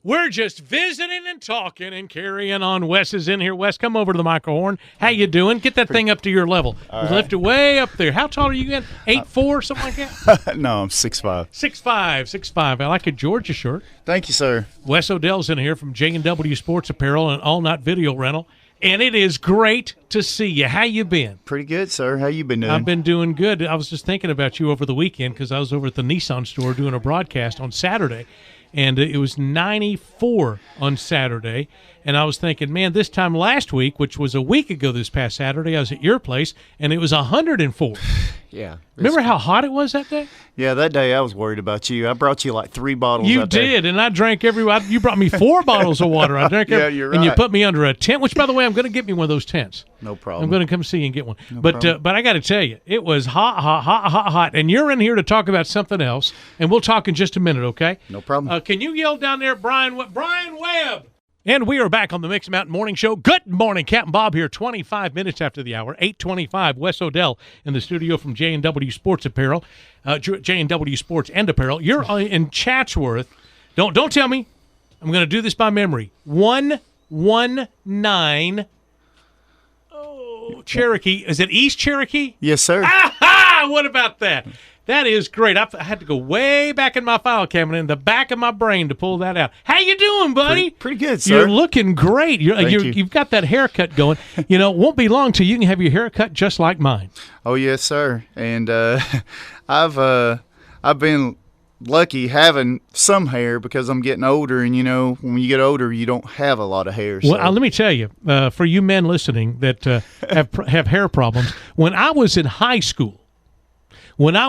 We're just visiting and talking and carrying on. Wes is in here. Wes, come over to the microhorn. How you doing? Get that thing up to your level. Right. Lift it way up there. How tall are you again? 8'4", something like that? No, I'm 6'5". 6'5". I like a Georgia shirt. Thank you, sir. Wes Odell's in here from J&W Sports Apparel and All Night Video Rental. And it is great to see you. How you been? Pretty good, sir. How you been doing? I've been doing good. I was just thinking about you over the weekend because I was over at the Nissan store doing a broadcast on Saturday. And it was 94 on Saturday. And I was thinking, man, this time last week, which was a week ago this past Saturday, I was at your place, and it was 104. Yeah. Remember how hot it was that day? Yeah, that day I was worried about you. I brought you like 3 bottles. You out there. did, and I drank you brought me 4 bottles of water. I drank Yeah, you're and you right. put me under a tent, which, by the way, I'm going to get me one of those tents. No problem. I'm going to come see you and get one. No but problem. but I got to tell you, it was hot. And you're in here to talk about something else, and we'll talk in just a minute, okay? No problem. Can you yell down there, Brian Webb? And we are back on the Mix Mountain Morning Show. Good morning, Captain Bob here, 25 minutes after the hour, 8:25. Wes Odell in the studio from J&W Sports Apparel, J&W Sports and Apparel. You're in Chatsworth. Don't tell me. I'm going to do this by memory. 119. Oh, Cherokee. Is it East Cherokee? Yes, sir. Aha! What about that? That is great. I had to go way back in my file cabinet in the back of my brain to pull that out. How you doing, buddy? Pretty good, sir. You're looking great. Thank you. You've got that haircut going. You know, it won't be long till you can have your haircut just like mine. Oh, yes, sir. And I've been lucky having some hair because I'm getting older, and, you know, when you get older, you don't have a lot of hair. So. Well, let me tell you, for you men listening that have hair problems, when I was in high school, I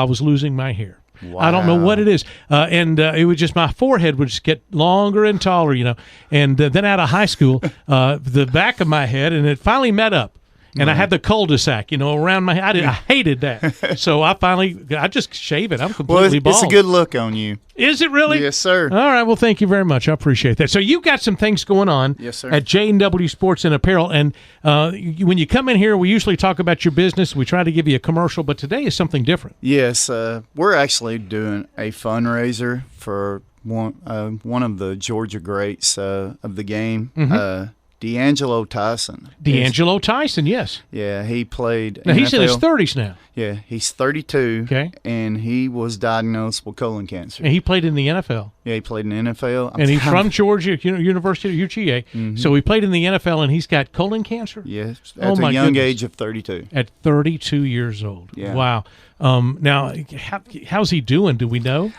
was losing my hair. Wow. I don't know what it is. And it was just my forehead would just get longer and taller, you know. And then out of high school, the back of my head, and it finally met up. And I had the cul-de-sac, you know, around my head. I hated that. So I just shave it. I'm completely bald. It's a good look on you. Is it really? Yes, sir. All right. Well, thank you very much. I appreciate that. So you've got some things going on Yes, sir. at J&W Sports and Apparel. And when you come in here, we usually talk about your business. We try to give you a commercial, but today is something different. Yes, we're actually doing a fundraiser for one of the Georgia greats of the game, DeAngelo TYSON. DeAngelo TYSON, yes. Yeah, he played. Now, he's in his NFL. 30s now. Yeah, he's 32. Okay. And he was diagnosed with colon cancer. And he played in the NFL. Yeah, he played in the NFL. And he's from Georgia, University of UGA. So he played in the NFL, and he's got colon cancer? Yes, Oh, at my a young goodness. age of 32. At 32 years old. Yeah. Wow. Now, how's he doing? Do we know?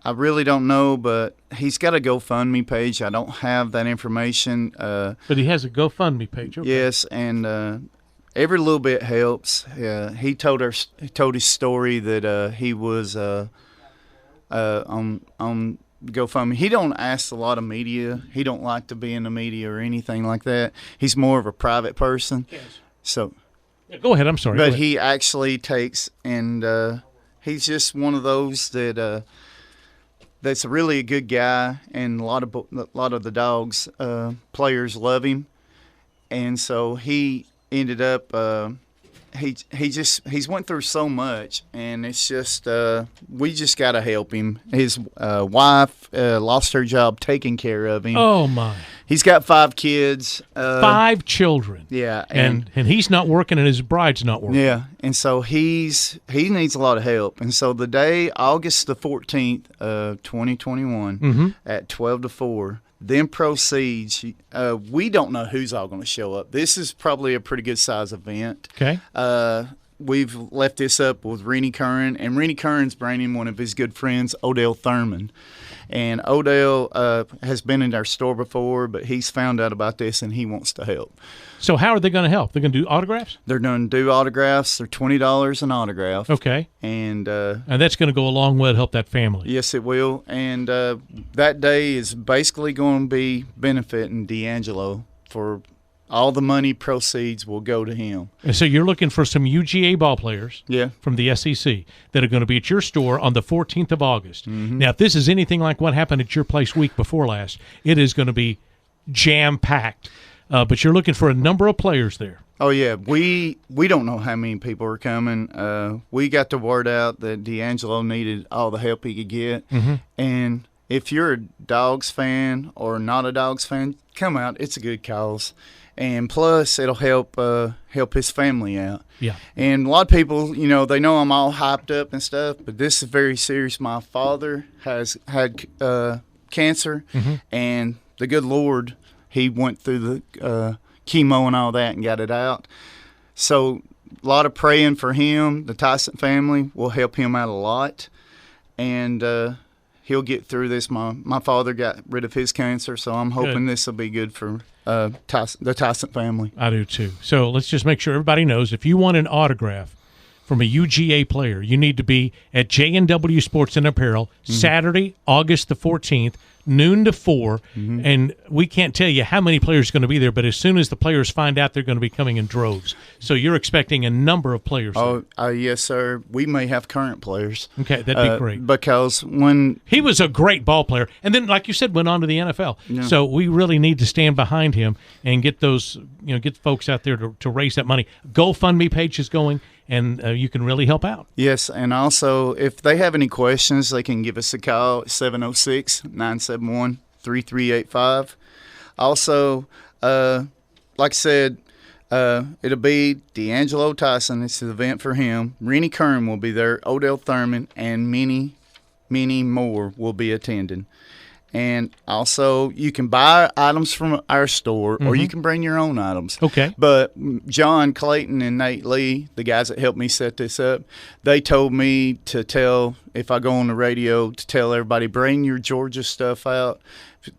I really don't know, but he's got a GoFundMe page. I don't have that information. But he has a GoFundMe page. Okay. Yes, and every little bit helps. He told his story that he was on GoFundMe. He don't ask a lot of media. He don't like to be in the media or anything like that. He's more of a private person. Yes. So, Yeah, go ahead. I'm sorry. but he actually takes, and he's just one of those that that's really a good guy, and a lot of the Dogs players love him, and so he ended up he's went through so much, and it's just we just got to help him. His wife lost her job taking care of him. Oh my! He's got 5 kids. 5 children. Yeah, and he's not working, and his bride's not working. Yeah, and so he needs a lot of help. And so the day, August the 14th of 2021, at 12 to 4, then proceeds. We don't know who's all going to show up. This is probably a pretty good size event. Okay. We've left this up with Rennie CURRAN, and Rennie CURRAN's bringing one of his good friends, ODELL THURMAN. And Odell has been in our store before, but he's found out about this, and he wants to help. So how are they going to help? They're going to do autographs? They're going to do autographs. They're $20 an autograph. Okay. And that's going to go a long way to help that family. yes, it will. And that day is basically going to be benefiting DeAngelo. For all the money proceeds will go to him. And so you're looking for some UGA ball players Yeah. from the SEC that are going to be at your store on the 14th of August. Now, if this is anything like what happened at your place week before last, it is going to be jam-packed. But you're looking for a number of players there. Oh, yeah. We don't know how many people are coming. We got the word out that DeAngelo needed all the help he could get. And if you're a Dogs fan or not a Dogs fan, come out. It's a good cause. And plus, it'll help his family out. Yeah. And a lot of people, they know I'm all hyped up and stuff, but this is very serious. My father has had cancer, and the good Lord, he went through the chemo and all that and got it out. So a lot of praying for him. The Tyson family will help him out a lot, and he'll get through this. My father got rid of his cancer, so I'm hoping this will be good for the Tyson family. I do too. So let's just make sure everybody knows, if you want an autograph from a UGA player, you need to be at J&W Sports and Apparel Saturday, August the 14th, noon to 4, and we can't tell you how many players are going to be there, but as soon as the players find out, they're going to be coming in droves. So you're expecting a number of players there. Yes, sir. We may have current players. Okay, that'd be great. Because when he was a great ball player, and then, like you said, went on to the NFL. Yeah. So we really need to stand behind him and get those, get folks out there to raise that money. GoFundMe page is going, and you can really help out. Yes, and also if they have any questions, they can give us a call at 706-971-3385. Also, like I said, it'll be DeAngelo Tyson. It's an event for him. Rennie Curran will be there. Odell Thurman and many more will be attending. And also, you can buy items from our store, or you can bring your own items. Okay. But John Clayton and Nate Lee, the guys that helped me set this up, they told me to tell, if I go on the radio, to tell everybody, bring your Georgia stuff out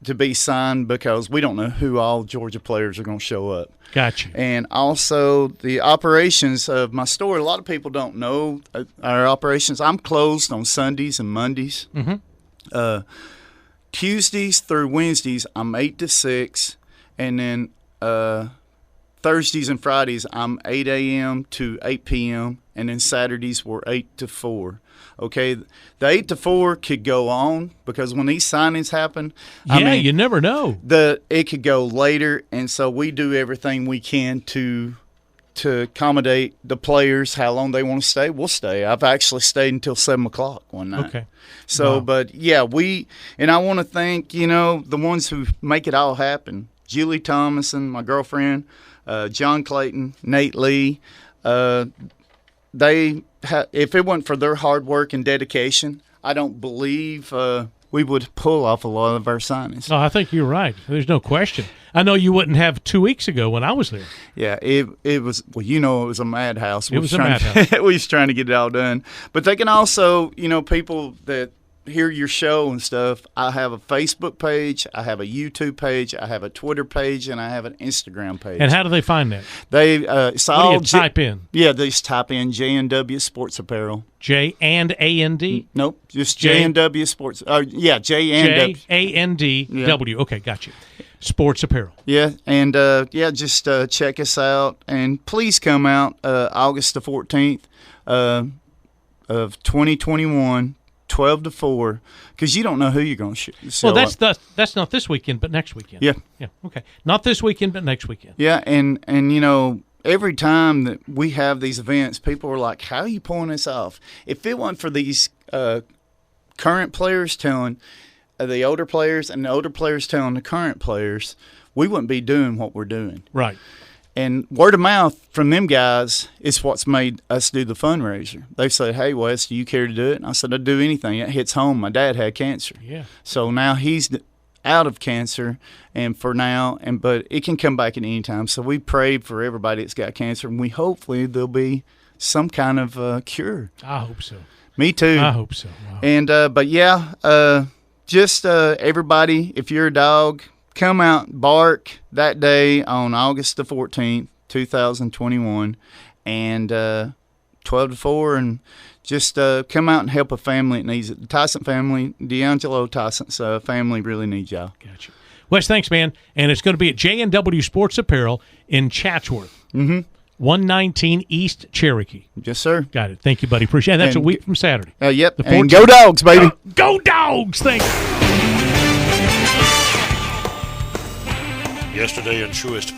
to be signed, because we don't know who all Georgia players are going to show up. Gotcha. And also the operations of my store. A lot of people don't know our operations. I'm closed on Sundays and Mondays. Tuesdays through Wednesdays, I'm 8 to 6, and then Thursdays and Fridays, I'm 8 a.m. to 8 p.m., and then Saturdays, we're 8 to 4. Okay, the 8 to 4 could go on, because when these signings happen, you never know. It could go later, and so we do everything we can to accommodate the players. How long they want to stay, we'll stay. I've actually stayed until 7 o'clock one night. Okay. So, wow. But yeah, and I want to thank, the ones who make it all happen. Julie Thomason, my girlfriend, John Clayton, Nate Lee. If it wasn't for their hard work and dedication, I don't believe we would pull off a lot of our signings. Oh, I think you're right. There's no question. I know you wouldn't have 2 weeks ago when I was there. Yeah, it was, it was a madhouse. It was a madhouse. We was trying to get it all done. But they can also, people that hear your show and stuff, I have a Facebook page, I have a YouTube page, I have a Twitter page, and I have an Instagram page. And how do they find that? It's what all do you type in? Yeah, they just type in J&W Sports Apparel. J and A-N-D? Nope, just J&W Sports. J and A-N-D-W. Yeah. Okay, got you. Sports Apparel. Yeah, and just check us out, and please come out August the 14th of 2021. 12 to 4, because you don't know who you're going to show up. That's not this weekend, but next weekend. Yeah. Okay, not this weekend, but next weekend. Yeah, and every time that we have these events, people are like, "How are you pulling this off?" If it wasn't for these current players telling the older players, and the older players telling the current players, we wouldn't be doing what we're doing. Right. And word of mouth from them guys is what's made us do the fundraiser. They've said, "Hey, Wes, do you care to do it?" And I said, "I'd do anything. It hits home. My dad had cancer. Yeah. So now he's out of cancer, and for now, but it can come back at any time. So we prayed for everybody that's got cancer, and hopefully there'll be some kind of cure. I hope so. Me too. I hope so. Wow. And but yeah, just everybody, if you're a dog, come out, bark that day on August the 14th, 2021, and 12 to 4, and just come out and help a family that needs it. The Tyson family, DeAngelo Tyson's family really needs y'all. Gotcha. Wes, thanks, man. And it's going to be at J&W Sports Apparel in Chatsworth. 119 East Cherokee. Yes, sir. Got it. Thank you, buddy. Appreciate it. That's a week from Saturday. Yep. And go Dogs, baby. Go Dogs. Thank you. Yesterday in truest